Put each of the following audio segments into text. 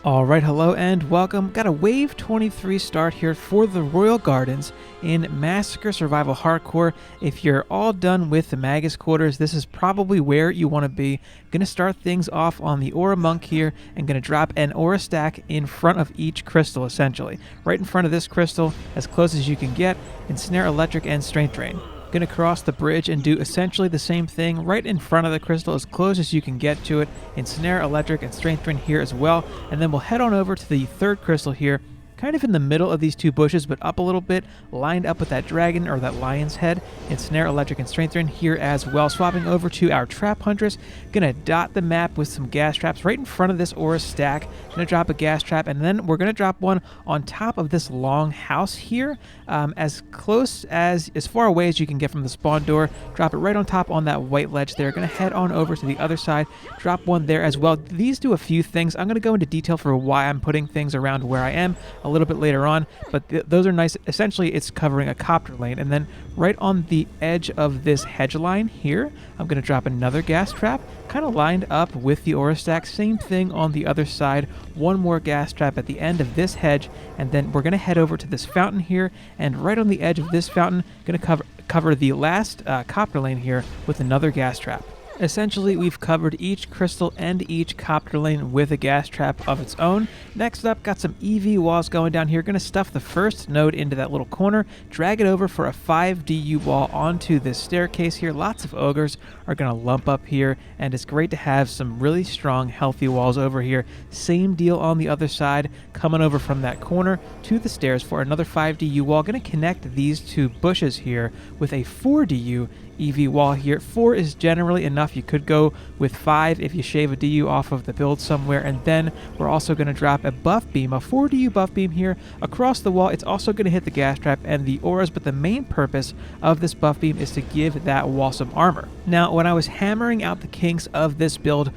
Alright, hello and welcome. Got a Wave 23 start here for the Royal Gardens in Massacre Survival Hardcore. If you're all done with the Magus Quarters, this is probably where you want to be. Gonna start things off on the Aura Monk here and gonna drop an Aura stack in front of each crystal, essentially. Right in front of this crystal, as close as you can get, Ensnare Electric and Strength Drain. Going to cross the bridge and do essentially the same thing right in front of the crystal as close as you can get to it. Ensnare Electric and Strength Drain here as well. And then we'll head on over to the third crystal here, kind of in the middle of these two bushes, but up a little bit, lined up with that dragon or that lion's head. Ensnare Electric and Strength Drain here as well. Swapping over to our Trap Huntress. Gonna dot the map with some gas traps right in front of this Aura stack. Gonna drop a gas trap, and then we're gonna drop one on top of this long house here, as close as far away as you can get from the spawn door. Drop it right on top on that white ledge there. Gonna head on over to the other side, drop one there as well. These do a few things. I'm gonna go into detail for why I'm putting things around where I am a little bit later on, but those are nice. Essentially, it's covering a copter lane, and then right on the edge of this hedge line here, I'm going to drop another gas trap, kind of lined up with the Aura stack. Same thing on the other side. One more gas trap at the end of this hedge, and then we're going to head over to this fountain here, and right on the edge of this fountain, going to cover the last copter lane here with another gas trap. Essentially, we've covered each crystal and each copter lane with a gas trap of its own. Next up, got some EV walls going down here. Going to stuff the first node into that little corner, drag it over for a 5 DU wall onto this staircase here. Lots of ogres are going to lump up here, and it's great to have some really strong, healthy walls over here. Same deal on the other side, coming over from that corner to the stairs for another 5 DU wall. Going to connect these two bushes here with a 4 DU EV wall here. 4 is generally enough. You could go with 5 if you shave a DU off of the build somewhere. And then we're also going to drop a buff beam, a 4 DU buff beam here across the wall. It's also going to hit the gas trap and the auras, but the main purpose of this buff beam is to give that wall some armor. Now, when I was hammering out the kinks of this build,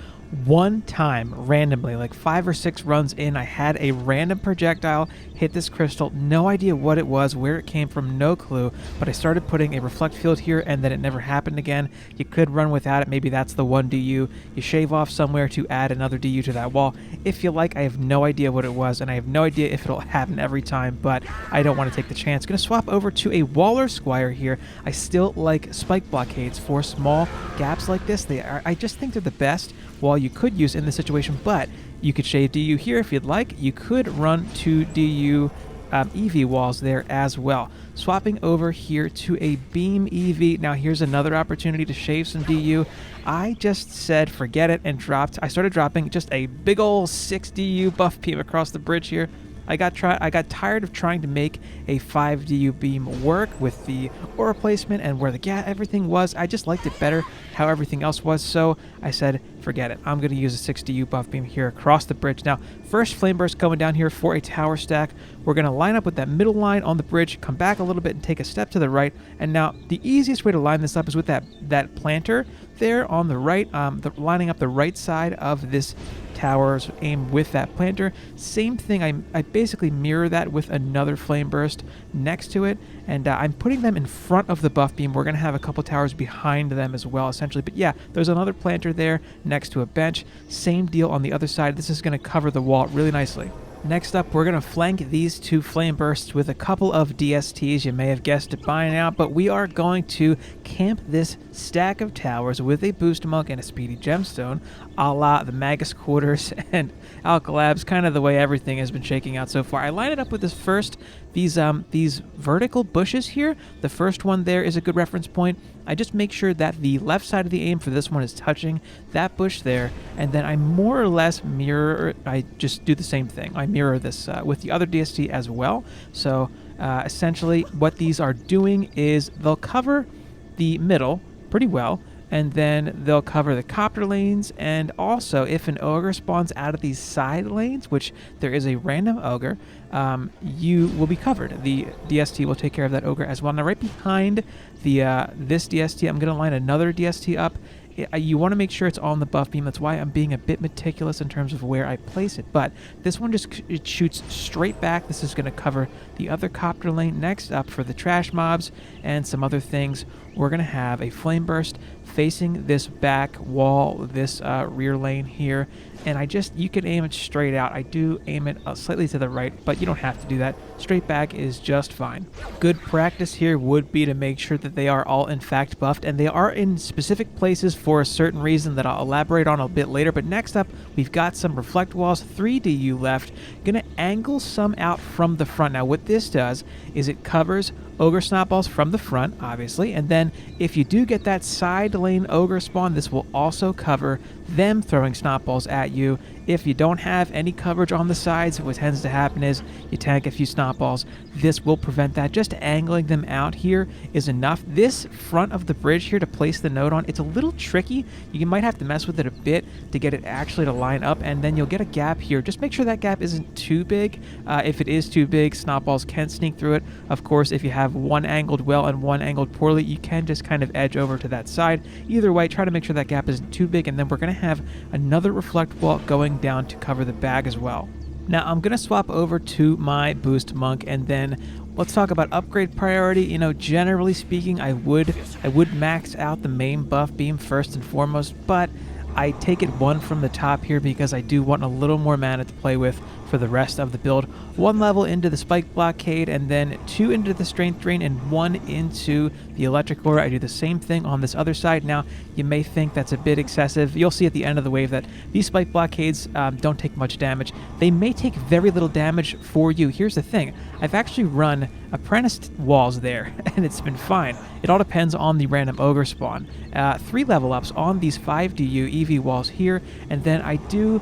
one time randomly, like 5 or 6 runs in, I had a random projectile hit this crystal. No idea what it was, where it came from, no clue, but I started putting a reflect field here, and then it never happened again. You could run without it. Maybe that's the 1 DU. You shave off somewhere to add another DU to that wall if you like. I have no idea what it was, and I have no idea if it'll happen every time, but I don't want to take the chance. Going to swap over to a Waller Squire here. I still like spike blockades for small gaps like this. I just think they're the best wall you could use in this situation, but you could shave DU here if you'd like. You could run 2 DU EV walls there as well. Swapping over here to a beam EV. Now here's another opportunity to shave some DU. I just said forget it and I started dropping just a big ol' 6 DU buff beam across the bridge here. I got tired of trying to make a 5 DU beam work with the aura placement and where everything was. I just liked it better how everything else was, so I said forget it. I'm going to use a 6 DU buff beam here across the bridge. Now, first flame burst coming down here for a tower stack. We're going to line up with that middle line on the bridge, come back a little bit and take a step to the right. And now the easiest way to line this up is with that planter there on the right, lining up the right side of this towers, aim with that planter. Same thing, I basically mirror that with another flame burst next to it, and I'm putting them in front of the buff beam. We're going to have a couple towers behind them as well, essentially. But yeah, there's another planter there next to a bench. Same deal on the other side. This is going to cover the wall really nicely. Next up, we're going to flank these 2 flame bursts with a couple of DSTs. You may have guessed it by now, but we are going to camp this stack of towers with a boost monk and a speedy gemstone, a la the Magus Quarters and Alcalabs, kind of the way everything has been shaking out so far. I line it up with these vertical bushes here. The first one there is a good reference point. I just make sure that the left side of the aim for this one is touching that bush there, and then I more or less I just do the same thing. I mirror this with the other DST as well. So essentially what these are doing is they'll cover the middle pretty well, and then they'll cover the copter lanes, and also if an ogre spawns out of these side lanes, which there is a random ogre, you will be covered. The DST will take care of that ogre as well. Now right behind this DST, I'm going to line another DST up You want to make sure it's on the buff beam. That's why I'm being a bit meticulous in terms of where I place it. But this one it shoots straight back. This is going to cover the other copter lane. Next up, for the trash mobs and some other things, we're going to have a flame burst facing this back wall, this rear lane here. And you can aim it straight out. I do aim it slightly to the right, but you don't have to do that. Straight back is just fine. Good practice here would be to make sure that they are all in fact buffed, and they are in specific places for a certain reason that I'll elaborate on a bit later. But next up, we've got some reflect walls, 3 DU left. Gonna angle some out from the front. Now what this does is it covers ogre snotballs from the front, obviously, and then if you do get that side lane ogre spawn, this will also cover them throwing snotballs at you. If you don't have any coverage on the sides, what tends to happen is you tank a few snotballs. This will prevent that. Just angling them out here is enough. This front of the bridge here to place the node on, it's a little tricky. You might have to mess with it a bit to get it actually to line up, and then you'll get a gap here. Just make sure that gap isn't too big. If it is too big, snotballs can sneak through it. Of course, if you have one angled well and one angled poorly, you can just kind of edge over to that side. Either way, try to make sure that gap isn't too big, and then we're going to have another reflect wall going down to cover the bag as well. Now I'm going to swap over to my boost monk, and then let's talk about upgrade priority. You know, generally speaking, I would max out the main buff beam first and foremost, but I take it one from the top here because I do want a little more mana to play with for the rest of the build. 1 level into the spike blockade, and then 2 into the strength drain, and 1 into the electric aura. I do the same thing on this other side. Now you may think that's a bit excessive. You'll see at the end of the wave that these spike blockades don't take much damage. They may take very little damage for you. Here's the thing, I've actually run apprenticed walls there and it's been fine. It all depends on the random ogre spawn. 3 level ups on these 5 DU EV walls here, and then I do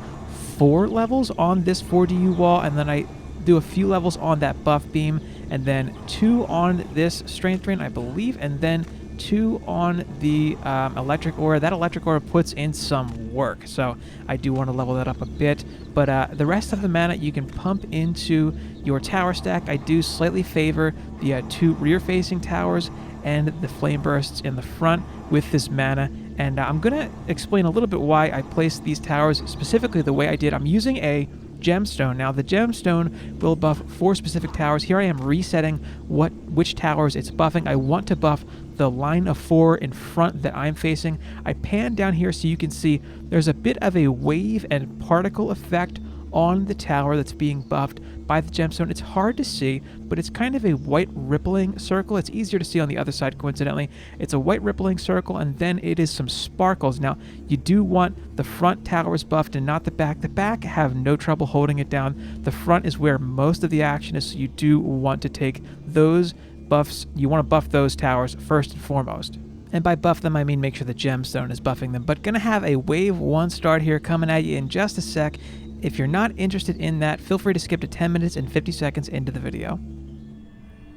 4 levels on this 4 DU wall, and then I do a few levels on that buff beam, and then 2 on this strength drain, I believe, and then 2 on the electric aura. That electric aura puts in some work, so I do want to level that up a bit. But the rest of the mana you can pump into your tower stack. I do slightly favor the 2 rear-facing towers and the flame bursts in the front with this mana. And I'm going to explain a little bit why I placed these towers specifically the way I did. I'm using a gemstone. Now the gemstone will buff 4 specific towers. Here I am resetting which towers it's buffing. I want to buff the line of 4 in front that I'm facing. I pan down here so you can see there's a bit of a wave and particle effect on the tower that's being buffed by the gemstone. It's hard to see, but it's kind of a white rippling circle. It's easier to see on the other side, coincidentally. It's a white rippling circle, and then it is some sparkles. Now, you do want the front towers buffed and not the back. The back have no trouble holding it down. The front is where most of the action is, so you do want to take those buffs. You want to buff those towers first and foremost. And by buff them, I mean make sure the gemstone is buffing them. But gonna have a wave 1 start here coming at you in just a sec. If you're not interested in that, feel free to skip to 10 minutes and 50 seconds into the video.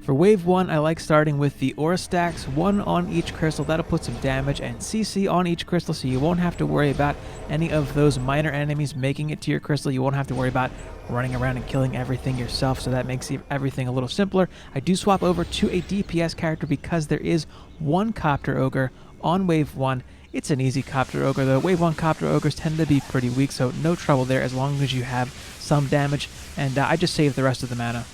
For wave 1, I like starting with the aura stacks, 1 on each crystal. That'll put some damage, and CC on each crystal, so you won't have to worry about any of those minor enemies making it to your crystal. You won't have to worry about running around and killing everything yourself, so that makes everything a little simpler. I do swap over to a DPS character because there is 1 copter ogre on wave 1. It's an easy copter ogre though. Wave 1 copter ogres tend to be pretty weak, so no trouble there as long as you have some damage, and I just save the rest of the mana.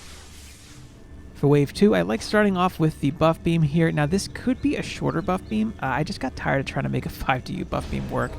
For wave 2, I like starting off with the buff beam here. Now this could be a shorter buff beam. I just got tired of trying to make a 5 DU buff beam work.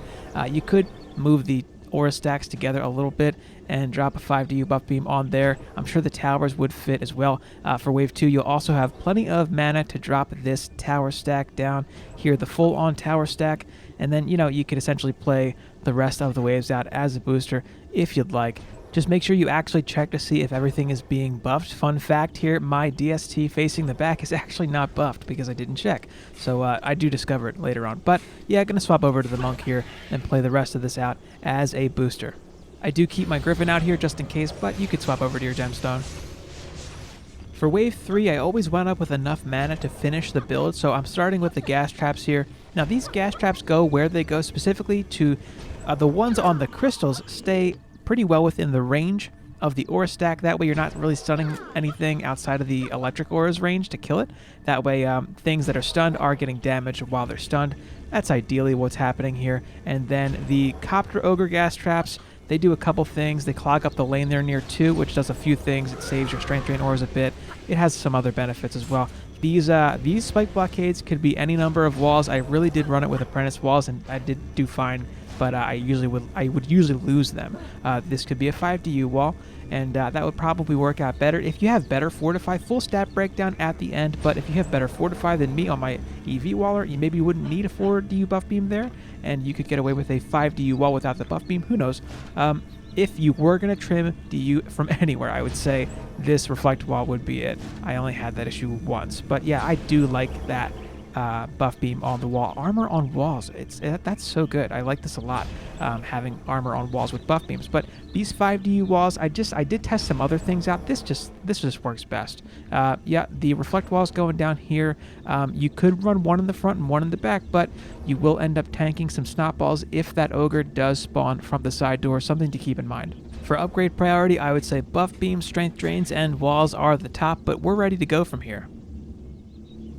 You could move the aura stacks together a little bit and drop a 5 DU buff beam on there. I'm sure the towers would fit as well. For wave 2, you'll also have plenty of mana to drop this tower stack down here, the full on tower stack, and then you could essentially play the rest of the waves out as a booster if you'd like. Just make sure you actually check to see if everything is being buffed. Fun fact here, my DST facing the back is actually not buffed because I didn't check. So I do discover it later on. But yeah, I'm going to swap over to the monk here and play the rest of this out as a booster. I do keep my griffin out here just in case, but you could swap over to your gemstone. For wave 3, I always wound up with enough mana to finish the build, so I'm starting with the gas traps here. Now these gas traps go where they go, specifically to the ones on the crystals stay pretty well within the range of the aura stack. That way you're not really stunning anything outside of the electric aura's range to kill it. That way things that are stunned are getting damaged while they're stunned. That's ideally what's happening here. And then the Copter Ogre gas traps, they do a couple things. They clog up the lane they're near too, which does a few things. It saves your strength drain auras a bit. It has some other benefits as well. These spike blockades could be any number of walls. I really did run it with apprentice walls, and I did do fine, but I would usually lose them. This could be a 5DU wall, and that would probably work out better if you have better Fortify. Full stat breakdown at the end, but if you have better Fortify than me on my EV waller, you maybe wouldn't need a 4DU buff beam there, and you could get away with a 5DU wall without the buff beam. Who knows? If you were going to trim DU from anywhere, I would say this reflect wall would be it. I only had that issue once, but yeah, I do like that buff beam on the wall. Armor on walls, that's so good. I like this a lot, having armor on walls with buff beams. But these 5DU walls, I did test some other things out. This just works best. Yeah, the reflect walls going down here. You could run one in the front and one in the back, but you will end up tanking some snot balls if that ogre does spawn from the side door. Something to keep in mind. For upgrade priority, I would say buff beams, strength drains, and walls are the top, but we're ready to go from here.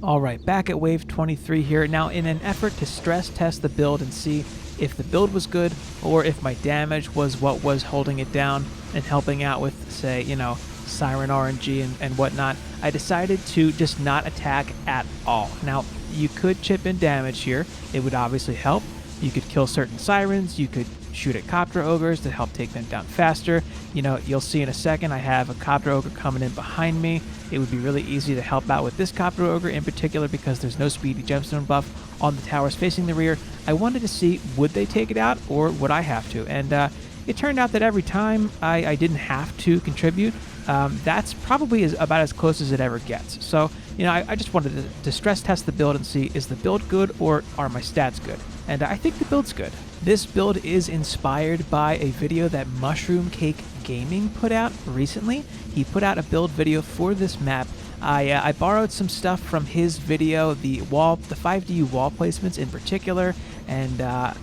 Alright, back at wave 23 here. Now, in an effort to stress test the build and see if the build was good or if my damage was what was holding it down and helping out with, say, Siren RNG and whatnot, I decided to just not attack at all. Now, you could chip in damage here. It would obviously help. You could kill certain Sirens. You could shoot at Copter Ogres to help take them down faster. You'll see in a second I have a Copter Ogre coming in behind me. It would be really easy to help out with this Copter Ogre in particular because there's no speedy gemstone buff on the towers facing the rear. I wanted to see, would they take it out or would I have to? And it turned out that every time I didn't have to contribute. That's probably about as close as it ever gets. So, I just wanted to stress test the build and see, is the build good or are my stats good? And I think the build's good. This build is inspired by a video that Mushroom Cake Gaming put out recently. He put out a build video for this map. I borrowed some stuff from his video, the 5DU wall placements in particular, and a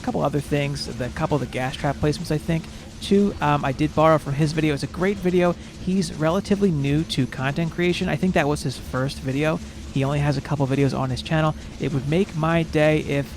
couple other things, a couple of the gas trap placements, I think. Too, I did borrow from his video. It's a great video. He's relatively new to content creation. I think that was his first video. He only has a couple videos on his channel. It would make my day if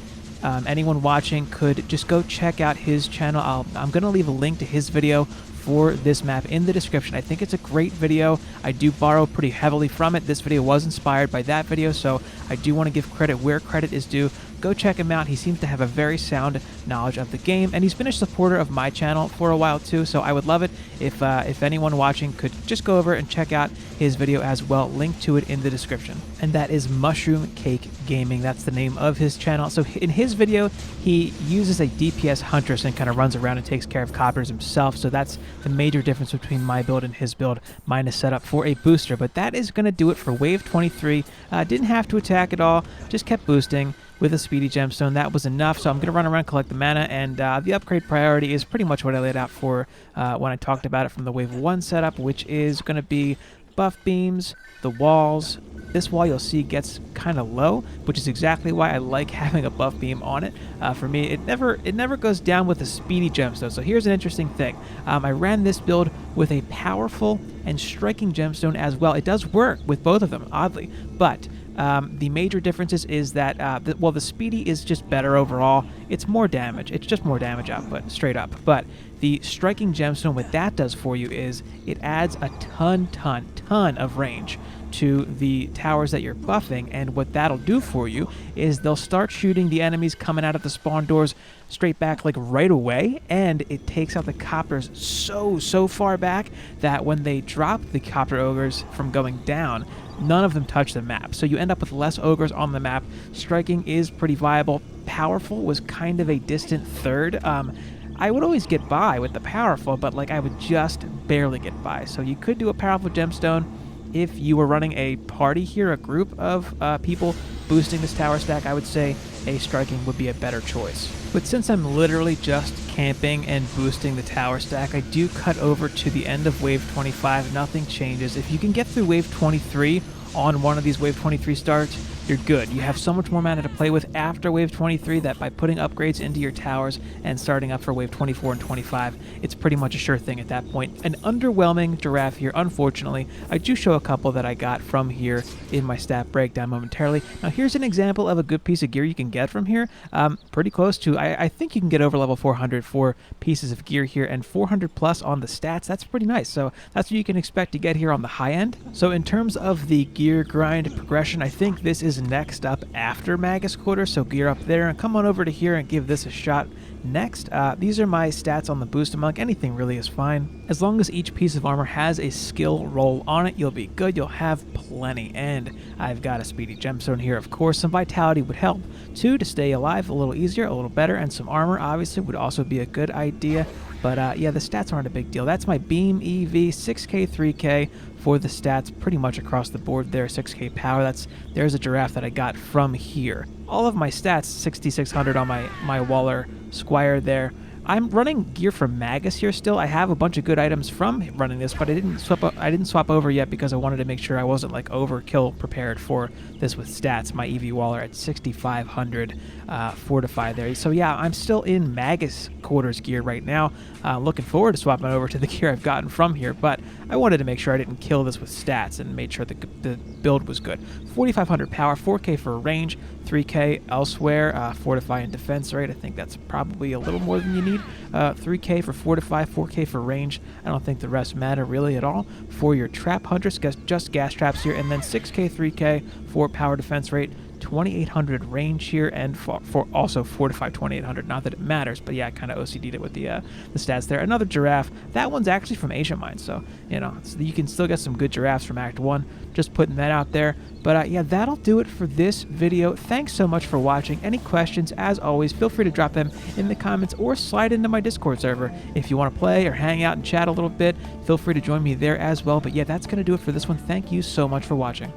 anyone watching could just go check out his channel. I'm going to leave a link to his video for this map in the description. I think it's a great video. I do borrow pretty heavily from it. This video was inspired by that video, so I do want to give credit where credit is due. Go check him out. He seems to have a very sound knowledge of the game, and he's been a supporter of my channel for a while too, so I would love it if anyone watching could just go over and check out his video as well. Link to it in the description. And that is Mushroom Cake Gaming. That's the name of his channel. So in his video, he uses a DPS Huntress and kind of runs around and takes care of Copters himself, so that's the major difference between my build and his build. Mine is set up for a booster, but that is going to do it for wave 23. Didn't have to attack at all, just kept boosting with a speedy gemstone. That was enough, so I'm going to run around, collect the mana, and the upgrade priority is pretty much what I laid out for when I talked about it from the wave 1 setup, which is going to be buff beams, the walls. This wall you'll see gets kind of low, which is exactly why I like having a buff beam on it. For me, it never goes down with a speedy gemstone. So here's an interesting thing. I ran this build with a powerful and striking gemstone as well. It does work with both of them, oddly, but the major differences is that, the speedy is just better overall. It's more damage. It's just more damage output, straight up. But the striking gemstone, what that does for you is it adds a ton of range to the towers that you're buffing, and what that'll do for you is they'll start shooting the enemies coming out of the spawn doors straight back like right away, and it takes out the Copters so far back that when they drop the Copter Ogres from going down, none of them touch the map. So you end up with less ogres on the map. Striking is pretty viable. Powerful was kind of a distant third. I would always get by with the powerful, but I would just barely get by. So you could do a powerful gemstone if you were running a party here, a group of people boosting this tower stack. I would say a striking would be a better choice. But since I'm literally just camping and boosting the tower stack, I do cut over to the end of wave 25. Nothing changes. If you can get through wave 23 on one of these wave 23 starts, you're good. You have so much more mana to play with after Wave 23 that by putting upgrades into your towers and starting up for Wave 24 and 25, it's pretty much a sure thing at that point. An underwhelming giraffe here, unfortunately. I do show a couple that I got from here in my stat breakdown momentarily. Now here's an example of a good piece of gear you can get from here. Pretty close to, I think you can get over level 400 for pieces of gear here, and 400 plus on the stats. That's pretty nice. So that's what you can expect to get here on the high end. So in terms of the gear grind progression, I think this is next up after Magus Quarters, so gear up there and come on over to here and give this a shot. Next, these are my stats on the Boost Monk. Anything really is fine. As long as each piece of armor has a skill roll on it, you'll be good. You'll have plenty. And I've got a speedy gemstone here, of course. Some vitality would help. 2, to stay alive a little easier, a little better. And some armor, obviously, would also be a good idea. But yeah, the stats aren't a big deal. That's my beam EV, 6k, 3k for the stats pretty much across the board there. 6k power. There's a giraffe that I got from here. All of my stats, 6600 on my Waller Squire there. I'm running gear from Magus here still. I have a bunch of good items from running this, but I didn't swap over yet because I wanted to make sure I wasn't like overkill prepared for this with stats. My EV Waller at 6500 fortified there. So yeah, I'm still in Magus Quarters gear right now. Looking forward to swapping over to the gear I've gotten from here, but I wanted to make sure I didn't kill this with stats and made sure the build was good. 4500 power, 4k for range, 3k elsewhere, fortify and defense rate. I think that's probably a little more than you need. 3k for fortify, 4k for range. I don't think the rest matter really at all. For your trap hunters, just gas traps here, and then 6k, 3k for power defense rate, 2800 range here, and for also fortify 2800. Not that it matters, but yeah, I kind of OCD'd it with the stats there. Another giraffe. That one's actually from Asia Mine, so you know you can still get some good giraffes from Act 1. Just putting that out there. But yeah, that'll do it for this video. Thanks so much for watching. Any questions, as always, feel free to drop them in the comments or slide into my Discord server. If you want to play or hang out and chat a little bit, feel free to join me there as well. But yeah, that's going to do it for this one. Thank you so much for watching.